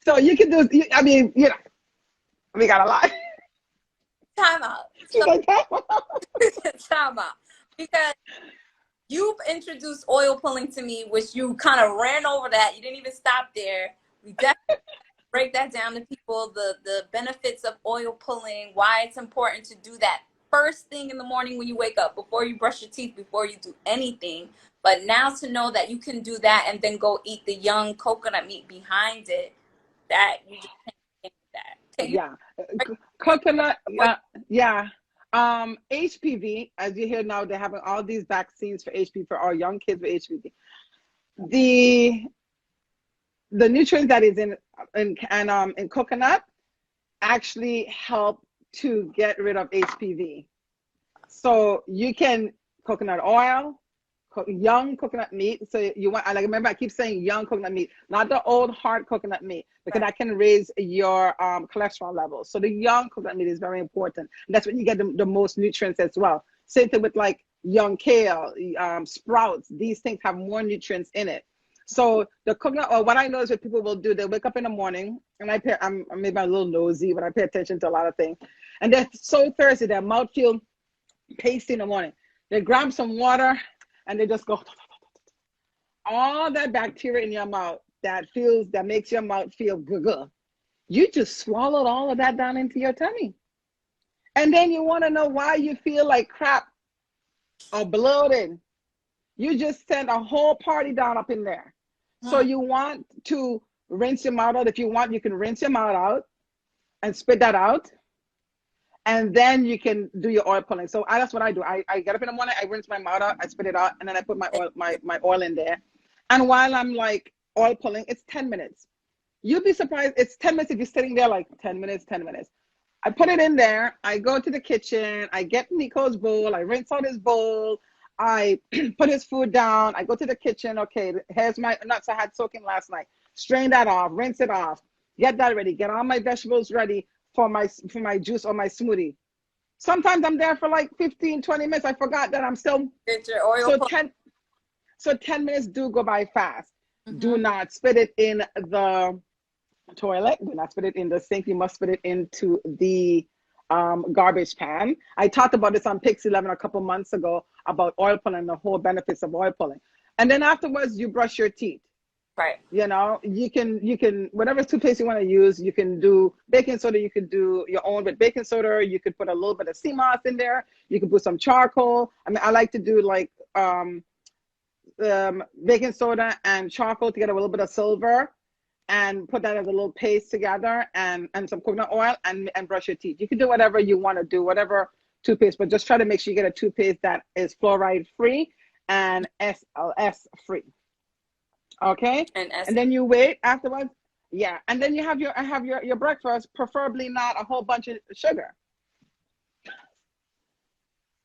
So you can do, I mean, you know, we got a lot. time out. She's So like, that. time out. Because you've introduced oil pulling to me, which you kind of ran over that. You didn't even stop there. We definitely break that down to people, the benefits of oil pulling, why it's important to do that first thing in the morning when you wake up, before you brush your teeth, before you do anything. But now to know that you can do that and then go eat the young coconut meat behind it, that you just can't get that. Can you Yeah. break Coconut, what? yeah. HPV, as you hear now, they're having all these vaccines for HPV for our young kids with HPV. The nutrients that is in coconut actually help to get rid of HPV. So you can coconut oil, young coconut meat. So you want, like, remember I keep saying young coconut meat, not the old hard coconut meat, because that can raise your cholesterol levels. So the young coconut meat is very important. That's when you get the most nutrients as well. Same thing with like young kale, sprouts. These things have more nutrients in it. So the coconut oil, what I know is what people will do, they wake up in the morning, and I'm maybe a little nosy, but I pay attention to a lot of things. And they're so thirsty, their mouth feel pasty in the morning. They grab some water and they just go, all that bacteria in your mouth that makes your mouth feel good. You just swallowed all of that down into your tummy. And then you want to know why you feel like crap or bloated. You just sent a whole party down up in there. So you want to rinse your mouth out. If you want, you can rinse your mouth out and spit that out. And then you can do your oil pulling. So that's what I do. I get up in the morning, I rinse my mouth out, I spit it out, and then I put my oil in there. And while I'm like oil pulling, it's 10 minutes. You'll be surprised. It's 10 minutes if you're sitting there like 10 minutes, 10 minutes. I put it in there. I go to the kitchen. I get Nico's bowl. I rinse out his bowl. I put his food down. I go to the kitchen. Okay, here's my nuts I had soaking last night. Strain that off, rinse it off, get that ready, get all my vegetables ready for my juice or my smoothie. Sometimes I'm there for like 15, 20 minutes. I forgot that I'm still. Get your oil So pull. 10 minutes do go by fast. Do not spit it in the toilet. Do not spit it in the sink. You must spit it into the garbage pan. I talked about this on Pix 11 a couple months ago about oil pulling, the whole benefits of oil pulling. And then afterwards, you brush your teeth. Right. You know, you can whatever toothpaste you want to use. You can do baking soda. You could do your own with baking soda. You could put a little bit of sea moss in there. You could put some charcoal. I mean, I like to do like baking soda and charcoal together with a little bit of silver, and put that as a little paste together, and some coconut oil, and brush your teeth. You can do whatever you want to do, whatever toothpaste, but just try to make sure you get a toothpaste that is fluoride free and SLS free. Okay, and then you wait afterwards. Yeah, and then you have your breakfast, preferably not a whole bunch of sugar,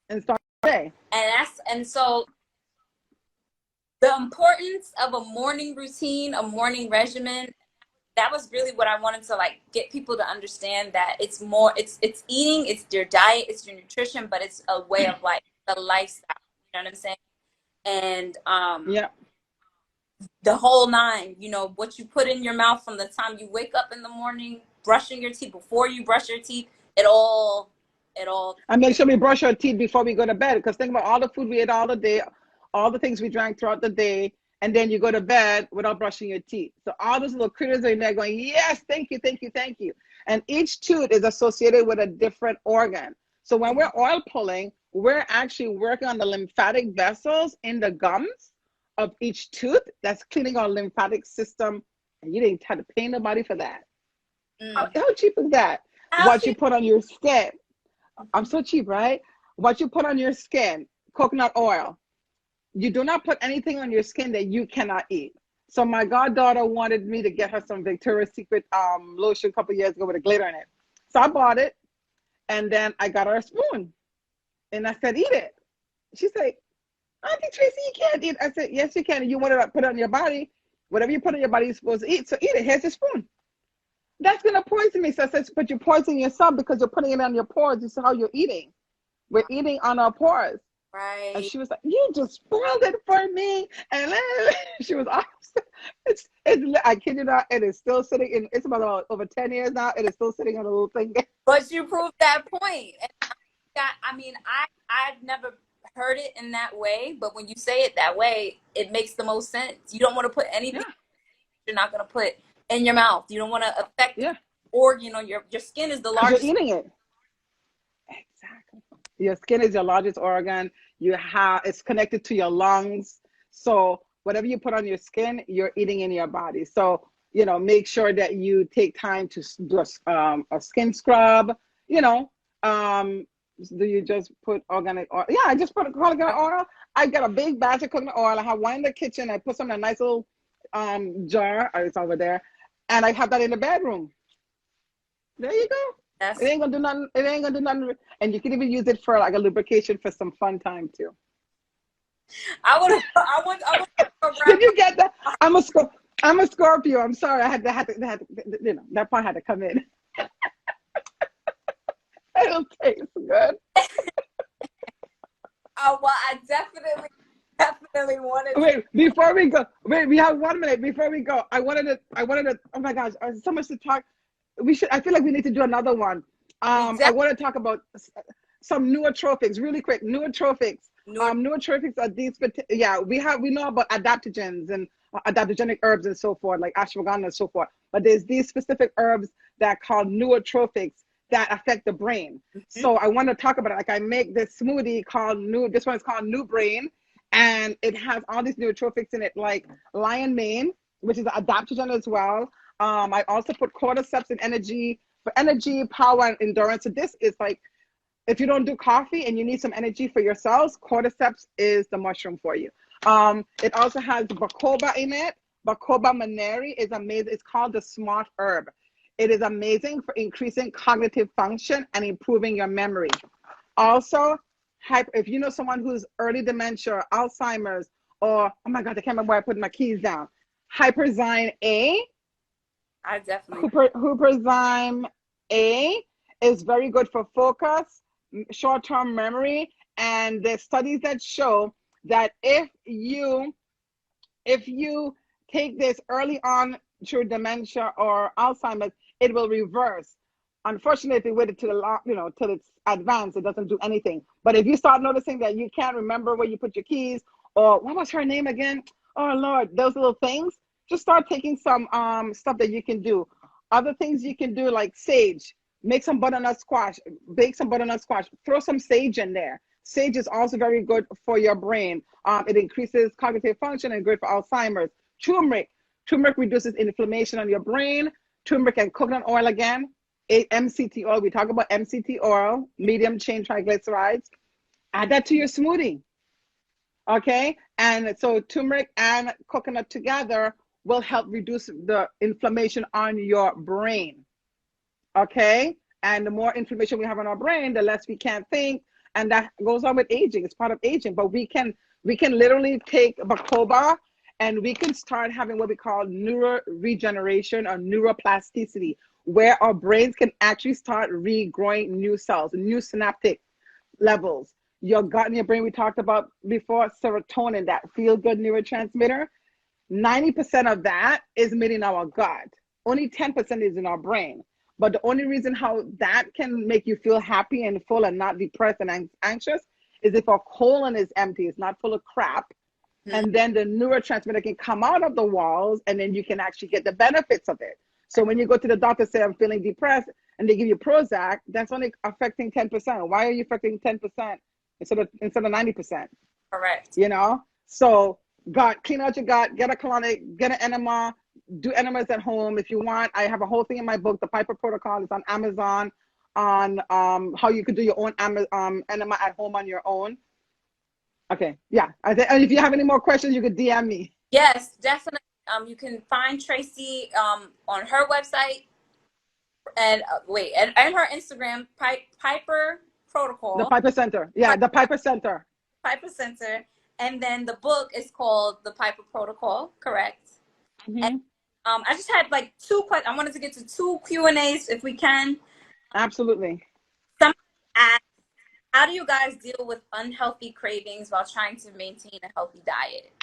and start the day. And so the importance of a morning routine, a morning regimen, that was really what I wanted to like get people to understand, that it's more, it's eating, it's your diet, it's your nutrition, but it's a way of life, a lifestyle. You know what I'm saying? And Yeah. the whole nine, you know, what you put in your mouth from the time you wake up in the morning, brushing your teeth, before you brush your teeth, it all. And make sure we brush our teeth before we go to bed, because think about all the food we ate all the day, all the things we drank throughout the day, and then you go to bed without brushing your teeth. So all those little critters are in there going, yes, thank you, thank you, thank you. And each tooth is associated with a different organ. So when we're oil pulling, we're actually working on the lymphatic vessels in the gums of each tooth. That's cleaning our lymphatic system. And you didn't have to pay nobody for that. How cheap is that? What you put on your skin. I'm so cheap, right? What you put on your skin, coconut oil. You do not put anything on your skin that you cannot eat. So my goddaughter wanted me to get her some Victoria's Secret lotion a couple years ago with a glitter in it. So I bought it, and then I got her a spoon. And I said, eat it. She said, Auntie Tracy, you can't eat. I said, yes, you can. You want to put it on your body. Whatever you put on your body, you're supposed to eat. So eat it. Here's your spoon. That's going to poison me. So I said, but you're poisoning yourself because you're putting it on your pores. This is how you're eating. We're eating on our pores. And Right. she was like, "You just spoiled it for me." And then she was awesome. I kid you not, it is still sitting in, it's about over 10 years now. It is still sitting on a little thing. But you proved that point. And I mean, I've never heard it in that way, but when you say it that way, it makes the most sense. You don't want to put anything Yeah, you're not going to put in your mouth. You don't want to affect the yeah. organ on your skin is the Because you're largest. eating it. Exactly. Your skin is your largest organ. It's connected to your lungs. So whatever you put on your skin, you're eating in your body. So, make sure that you take time to do a skin scrub. You know, do you just put organic oil? Yeah, I just put coconut oil. I got a big batch of coconut oil. I have one in the kitchen. I put some in a nice little jar. It's over there, and I have that in the bedroom. There you go. It That's ain't gonna do nothing. It ain't gonna do nothing. And you can even use it for like a lubrication for some fun time too. I would Did you get that? I'm a Scorpio. I'm sorry. I had to, that part had to come in. It'll taste good. Oh, well, I definitely wanted to. Wait, before we go, we have 1 minute before we go. I wanted to, oh my gosh, so much to talk. I feel like we need to do another one. I want to talk about some nootropics really quick. Nootropics. Nootropics are these, we know about adaptogens and adaptogenic herbs and so forth, like ashwagandha and so forth. But there's these specific herbs that are called nootropics that affect the brain. So I want to talk about it. Like I make this smoothie this one is called New Brain, and it has all these nootropics in it, like lion mane, which is an adaptogen as well. I also put cordyceps and energy for energy, power, and endurance. So this is like, if you don't do coffee and you need some energy for your cells, cordyceps is the mushroom for you. It also has bacopa in it. Bacopa monnieri is amazing. It's called the smart herb. It is amazing for increasing cognitive function and improving your memory. Also, if you know someone who's early dementia, Alzheimer's, or, oh my God, I can't remember where I put my keys down. Hyperzyme A. I definitely. Huperzyme A is very good for focus, short-term memory, and there's studies that show that if you take this early on through dementia or Alzheimer's, it will reverse. Unfortunately, if you wait till it's advanced, it doesn't do anything. But if you start noticing that you can't remember where you put your keys, or what was her name again? Oh Lord, those little things. Just start taking some stuff that you can do. Other things you can do, like sage. Make some butternut squash. Bake some butternut squash. Throw some sage in there. Sage is also very good for your brain. It increases cognitive function and good for Alzheimer's. Turmeric. Turmeric reduces inflammation on your brain. Turmeric and coconut oil again. MCT oil. We talk about MCT oil, medium chain triglycerides. Add that to your smoothie. Okay? And so turmeric and coconut together will help reduce the inflammation on your brain. Okay? And the more inflammation we have on our brain, the less we can't think. And that goes on with aging. It's part of aging. But we can literally take bacopa and we can start having what we call neuro regeneration or neuroplasticity, where our brains can actually start regrowing new cells, new synaptic levels. Your gut and your brain, we talked about before, serotonin, that feel-good neurotransmitter. 90% of that is made in our gut. Only 10% is in our brain. But the only reason how that can make you feel happy and full and not depressed and anxious is if our colon is empty, it's not full of crap. And then the neurotransmitter can come out of the walls, and then you can actually get the benefits of it. So when you go to the doctor, say, I'm feeling depressed, and they give you Prozac, that's only affecting 10%. Why are you affecting 10% instead of 90%? Correct. So gut, clean out your gut, get a colonic, get an enema, do enemas at home if you want. I have a whole thing in my book, The Piper Protocol. It's on Amazon, on how you could do your own enema at home on your own. Okay, yeah. And if you have any more questions, you could DM me. Yes, definitely. You can find Tracy on her website and her Instagram, Piper Protocol. The Piper Center. Yeah, the Piper Center. Piper Center. And then the book is called The Piper Protocol, correct? Mm-hmm. And I just had like 2 questions. I wanted to get to 2 Q&As if we can. Absolutely. Somebody asked, How do you guys deal with unhealthy cravings while trying to maintain a healthy diet?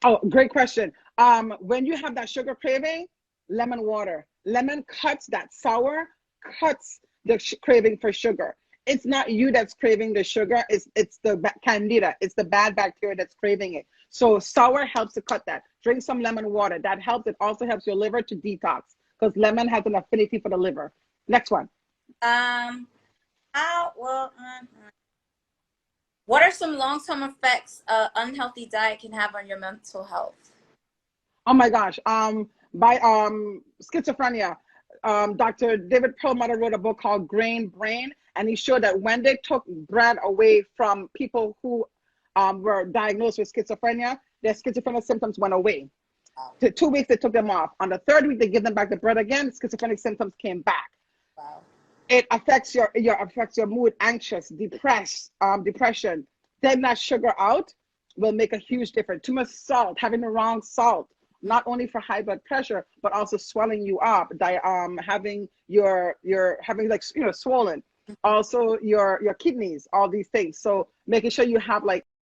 Oh, great question. When you have that sugar craving, lemon water. Lemon cuts that sour, cuts the craving for sugar. It's not you that's craving the sugar. It's the candida. It's the bad bacteria that's craving it. So sour helps to cut that. Drink some lemon water. That helps. It also helps your liver to detox because lemon has an affinity for the liver. Next one. How well? What are some long-term effects unhealthy diet can have on your mental health? Oh my gosh. By schizophrenia. Dr. David Perlmutter wrote a book called Grain Brain, and he showed that when they took bread away from people who were diagnosed with schizophrenia, their schizophrenia symptoms went away. Wow. To 2 weeks, they took them off. On the third week, they give them back the bread again. Schizophrenic symptoms came back. Wow. It affects your mood, anxious, depressed, depression. Taking that sugar out will make a huge difference. Too much salt, having the wrong salt, not only for high blood pressure, but also swelling you up, having having like swollen, also your kidneys, all these things. So making sure you have like